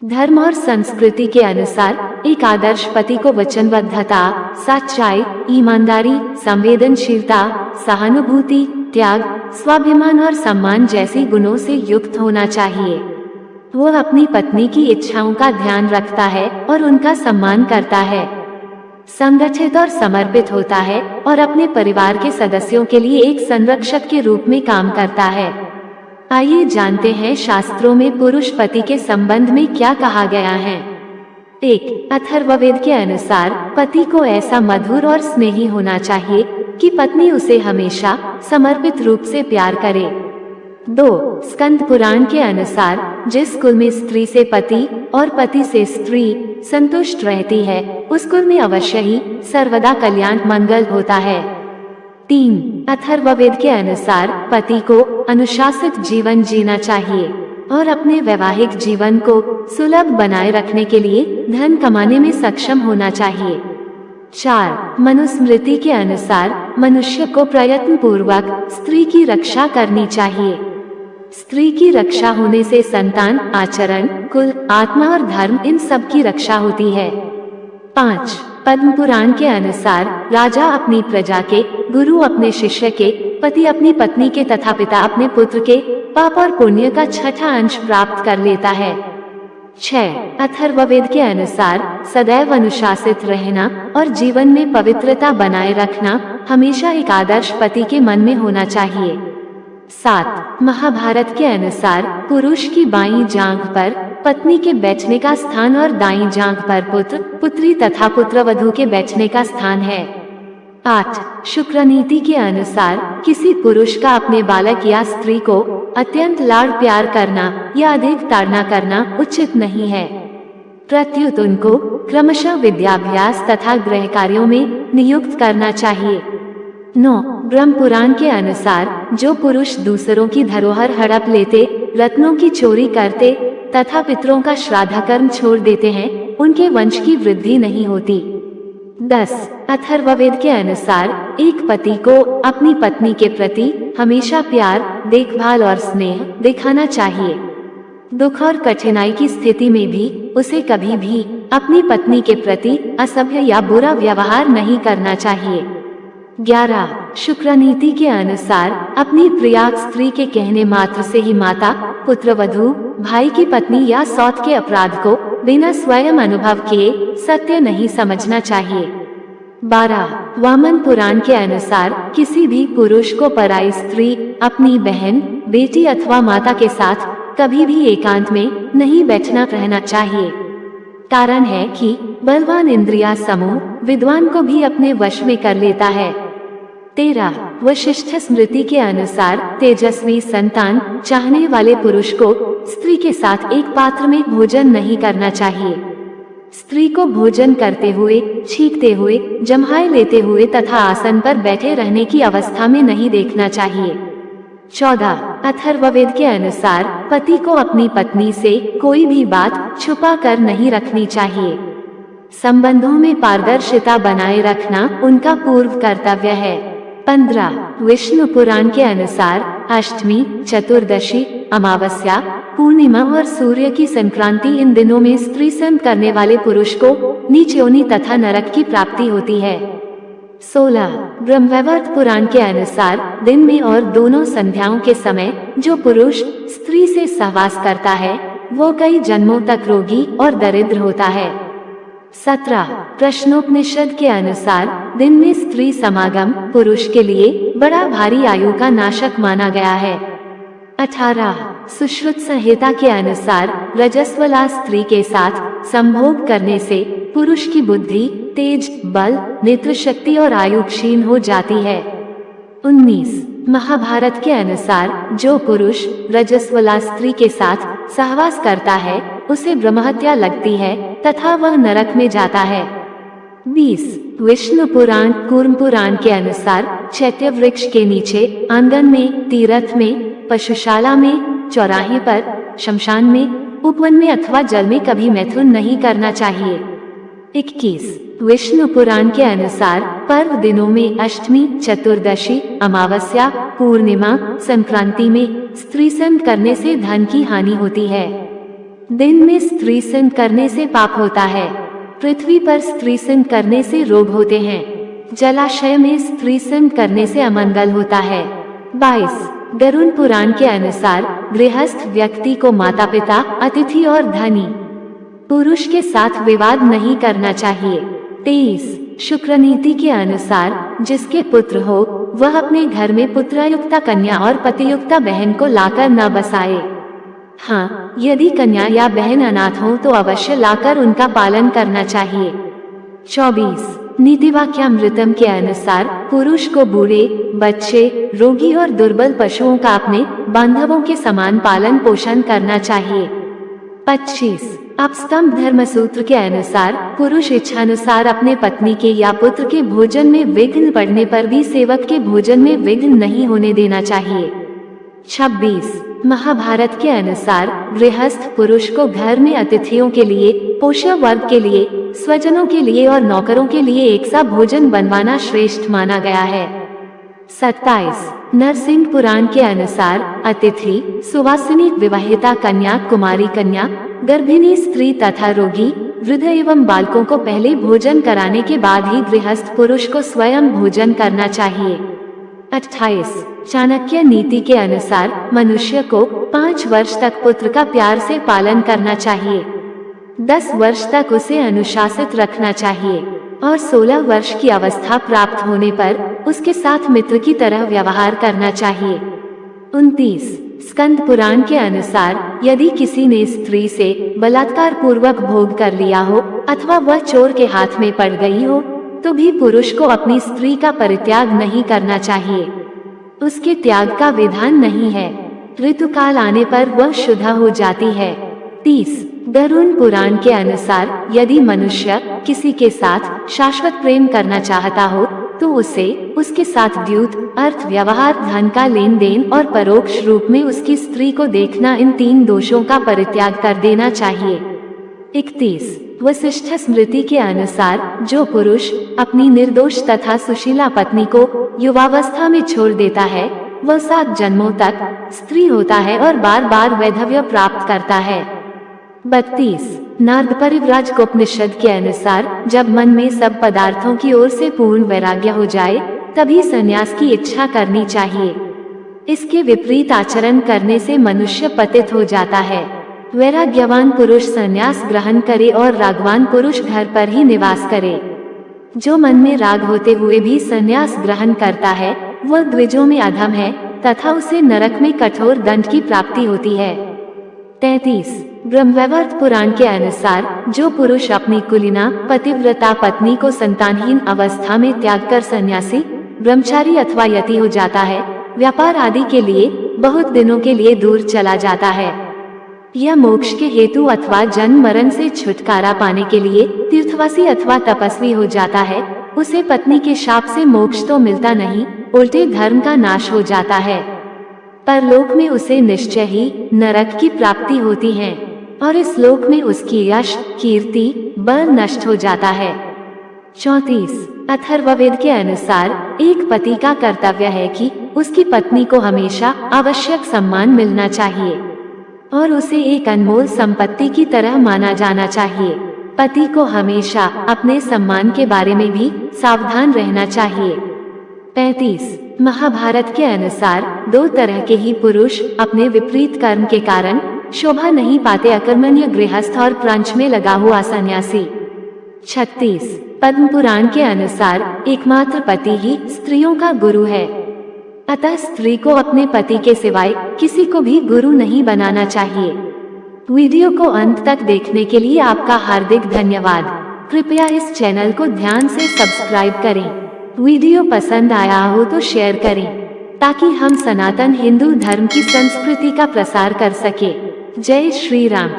धर्म और संस्कृति के अनुसार एक आदर्श पति को वचनबद्धता, सच्चाई, ईमानदारी, संवेदनशीलता, सहानुभूति, त्याग, स्वाभिमान और सम्मान जैसे गुणों से युक्त होना चाहिए। वो अपनी पत्नी की इच्छाओं का ध्यान रखता है और उनका सम्मान करता है, संगठित और समर्पित होता है और अपने परिवार के सदस्यों के लिए एक संरक्षक के रूप में काम करता है। आइए जानते हैं शास्त्रों में पुरुष पति के संबंध में क्या कहा गया है। 1. अथर्ववेद के अनुसार पति को ऐसा मधुर और स्नेही होना चाहिए कि पत्नी उसे हमेशा समर्पित रूप से प्यार करे। 2. स्कंद पुराण के अनुसार जिस कुल में स्त्री से पति और पति से स्त्री संतुष्ट रहती है, उस कुल में अवश्य ही सर्वदा कल्याण मंगल होता है। 3. अथर्ववेद के अनुसार पति को अनुशासित जीवन जीना चाहिए और अपने वैवाहिक जीवन को सुलभ बनाए रखने के लिए धन कमाने में सक्षम होना चाहिए। 4. मनुस्मृति के अनुसार मनुष्य को प्रयत्न पूर्वक स्त्री की रक्षा करनी चाहिए। स्त्री की रक्षा होने से संतान, आचरण, कुल, आत्मा और धर्म इन सब की रक्षा होती है। 5. पद्म पुराण के अनुसार राजा अपनी प्रजा के, गुरु अपने शिष्य के, पति अपनी पत्नी के तथा पिता अपने पुत्र के पाप और पुण्य का छठा अंश प्राप्त कर लेता है। 6. अथर्ववेद के अनुसार सदैव अनुशासित रहना और जीवन में पवित्रता बनाए रखना हमेशा एक आदर्श पति के मन में होना चाहिए। 7. महाभारत के अनुसार पुरुष की बाईं जांघ पर पत्नी के बैठने का स्थान और दाईं जांघ पर पुत्र, पुत्री तथा पुत्रवधू के बैठने का स्थान है। 8. शुक्र नीति के अनुसार किसी पुरुष का अपने बालक या स्त्री को अत्यंत लाड़ प्यार करना या अधिक ताड़ना करना उचित नहीं है। प्रत्युत उनको क्रमशः विद्याभ्यास तथा गृह कार्यों में नियुक्त करना चाहिए। 9. ब्रह्म पुराण के अनुसार जो पुरुष दूसरों की धरोहर हड़प लेते, रत्नों की चोरी करते तथा पितरों का श्राद्ध कर्म छोड़ देते हैं, उनके वंश की वृद्धि नहीं होती। 10. अथर्ववेद के अनुसार एक पति को अपनी पत्नी के प्रति हमेशा प्यार, देखभाल और स्नेह दिखाना चाहिए। दुख और कठिनाई की स्थिति में भी उसे कभी भी अपनी पत्नी के प्रति असभ्य या बुरा व्यवहार नहीं करना चाहिए। 11. शुक्र नीति के अनुसार अपनी प्रिय स्त्री के कहने मात्र से ही माता, पुत्रवधू, भाई की पत्नी या सौत के अपराध को बिना स्वयं अनुभव किए सत्य नहीं समझना चाहिए। 12. वामन पुराण के अनुसार किसी भी पुरुष को पराई स्त्री, अपनी बहन, बेटी अथवा माता के साथ कभी भी एकांत में नहीं बैठना रहना चाहिए। कारण है कि बलवान इंद्रिया समूह विद्वान को भी अपने वश में कर लेता है। 13. वशिष्ठ स्मृति के अनुसार तेजस्वी संतान चाहने वाले पुरुष को स्त्री के साथ एक पात्र में भोजन नहीं करना चाहिए। स्त्री को भोजन करते हुए, छींकते हुए, जम्हाई लेते हुए तथा आसन पर बैठे रहने की अवस्था में नहीं देखना चाहिए। 14. अथर्ववेद के अनुसार पति को अपनी पत्नी से कोई भी बात छुपा कर नहीं रखनी चाहिए। संबंधों में पारदर्शिता बनाए रखना उनका पूर्व कर्तव्य है। 15. विष्णु पुराण के अनुसार अष्टमी, चतुर्दशी, अमावस्या, पूर्णिमा और सूर्य की संक्रांति इन दिनों में स्त्री संग करने वाले पुरुष को नीच योनि तथा नरक की प्राप्ति होती है। 16. ब्रह्मवैवर्त पुराण के अनुसार दिन में और दोनों संध्याओं के समय जो पुरुष स्त्री से सहवास करता है वो कई जन्मों तक रोगी और दरिद्र होता है। 17. प्रश्नोपनिषद के अनुसार दिन में स्त्री समागम पुरुष के लिए बड़ा भारी आयु का नाशक माना गया है। 18. सुश्रुत संहिता के अनुसार रजस्वला स्त्री के साथ संभोग करने से पुरुष की बुद्धि, तेज, बल, नेत्र शक्ति और आयु क्षीण हो जाती है। 19. महाभारत के अनुसार जो पुरुष रजस्वला स्त्री के साथ सहवास करता है उसे ब्रह्महत्या लगती है तथा वह नरक में जाता है। 20. विष्णु पुराण कूर्म पुराण के अनुसार चैत्य वृक्ष के नीचे, आंगन में, तीर्थ में, पशुशाला में, चौराहे पर, शमशान में, उपवन में अथवा जल में कभी मैथुन नहीं करना चाहिए। 21 विष्णु पुराण के अनुसार पर्व दिनों में अष्टमी, चतुर्दशी, अमावस्या, पूर्णिमा, संक्रांति में स्त्री संग करने से धन की हानि होती है। दिन में स्त्री संग करने से पाप होता है। पृथ्वी पर स्त्री संग करने से रोग होते हैं। जलाशय में स्त्री संग करने से अमंगल होता है। 22 गरुड़ पुराण के अनुसार गृहस्थ व्यक्ति को माता पिता, अतिथि और धनी पुरुष के साथ विवाद नहीं करना चाहिए। 23 शुक्र नीति के अनुसार जिसके पुत्र हो वह अपने घर में पुत्रयुक्ता कन्या और पतियुक्ता बहन को लाकर न बसाए। हाँ, यदि कन्या या बहन अनाथ हो तो अवश्य लाकर उनका पालन करना चाहिए। 24 नीतिवाक्यामृतम के अनुसार पुरुष को बूढ़े, बच्चे, रोगी और दुर्बल पशुओं का अपने बांधवों के समान पालन पोषण करना चाहिए। 25 अपस्तंभ धर्मसूत्र के अनुसार पुरुष इच्छानुसार अपने पत्नी के या पुत्र के भोजन में विघ्न पड़ने पर भी सेवक के भोजन में विघ्न नहीं होने देना चाहिए। 26 महाभारत के अनुसार गृहस्थ पुरुष को घर में अतिथियों के लिए, पोष्य वर्ग के लिए, स्वजनों के लिए और नौकरों के लिए एक सा भोजन बनवाना श्रेष्ठ माना गया है। 27 नरसिंह पुराण के अनुसार अतिथि, सुवासिनी, विवाहिता कन्या, कुमारी कन्या, गर्भिणी स्त्री तथा रोगी, वृद्ध एवं बालकों को पहले भोजन कराने के बाद ही गृहस्थ पुरुष को स्वयं भोजन करना चाहिए। 28 चाणक्य नीति के अनुसार मनुष्य को 5 वर्ष तक पुत्र का प्यार से पालन करना चाहिए, 10 वर्ष तक उसे अनुशासित रखना चाहिए और 16 वर्ष की अवस्था प्राप्त होने पर उसके साथ मित्र की तरह व्यवहार करना चाहिए। 29 स्कंद पुराण के अनुसार यदि किसी ने स्त्री से बलात्कार पूर्वक भोग कर लिया हो अथवा वह चोर के हाथ में पड़ गई हो तो भी पुरुष को अपनी स्त्री का परित्याग नहीं करना चाहिए। उसके त्याग का विधान नहीं है। ऋतुकाल आने पर वह शुद्ध हो जाती है। 30 गरुड़ पुराण के अनुसार यदि मनुष्य किसी के साथ शाश्वत प्रेम करना चाहता हो तो उसे उसके साथ द्यूत, अर्थ, व्यवहार, धन का लेन देन और परोक्ष रूप में उसकी स्त्री को देखना, इन 3 दोषों का परित्याग कर देना चाहिए। 31 वशिष्ठ स्मृति के अनुसार जो पुरुष अपनी निर्दोष तथा सुशीला पत्नी को युवावस्था में छोड़ देता है वह 7 जन्मों तक स्त्री होता है और बार बार वैधव्य प्राप्त करता है। 32 नारद परिव्राज उपनिषद के अनुसार जब मन में सब पदार्थों की ओर से पूर्ण वैराग्य हो जाए तभी संन्यास की इच्छा करनी चाहिए। इसके विपरीत आचरण करने से मनुष्य पतित हो जाता है। वैराग्यवान पुरुष संन्यास ग्रहण करे और रागवान पुरुष घर पर ही निवास करे। जो मन में राग होते हुए भी संन्यास ग्रहण करता है वह द्विजों में अधम है तथा उसे नरक में कठोर दंड की प्राप्ति होती है। 33 ब्रह्मवैवर्त पुराण के अनुसार जो पुरुष अपनी कुलीना पतिव्रता पत्नी को संतानहीन अवस्था में त्याग कर सन्यासी, ब्रह्मचारी अथवा यति हो जाता है, व्यापार आदि के लिए बहुत दिनों के लिए दूर चला जाता है या मोक्ष के हेतु अथवा जन्म मरण से छुटकारा पाने के लिए तीर्थवासी अथवा तपस्वी हो जाता है, उसे पत्नी के शाप से मोक्ष तो मिलता नहीं, उल्टे धर्म का नाश हो जाता है। परलोक में उसे निश्चय ही नरक की प्राप्ति होती है और इस लोक में उसकी यश, कीर्ति, बल नष्ट हो जाता है। 34 अथर्ववेद के अनुसार एक पति का कर्तव्य है कि उसकी पत्नी को हमेशा आवश्यक सम्मान मिलना चाहिए और उसे एक अनमोल संपत्ति की तरह माना जाना चाहिए। पति को हमेशा अपने सम्मान के बारे में भी सावधान रहना चाहिए। 35 महाभारत के अनुसार 2 तरह के ही पुरुष अपने विपरीत कर्म के कारण शोभा नहीं पाते, अकर्मण्य गृहस्थ और प्रंच में लगा हुआ सन्यासी। 36 पद्म पुराण के अनुसार एकमात्र पति ही स्त्रियों का गुरु है, अतः स्त्री को अपने पति के सिवाय किसी को भी गुरु नहीं बनाना चाहिए। वीडियो को अंत तक देखने के लिए आपका हार्दिक धन्यवाद। कृपया इस चैनल को ध्यान से सब्सक्राइब करें। वीडियो पसंद आया हो तो शेयर करें ताकि हम सनातन हिंदू धर्म की संस्कृति का प्रसार कर सके। जय श्री राम।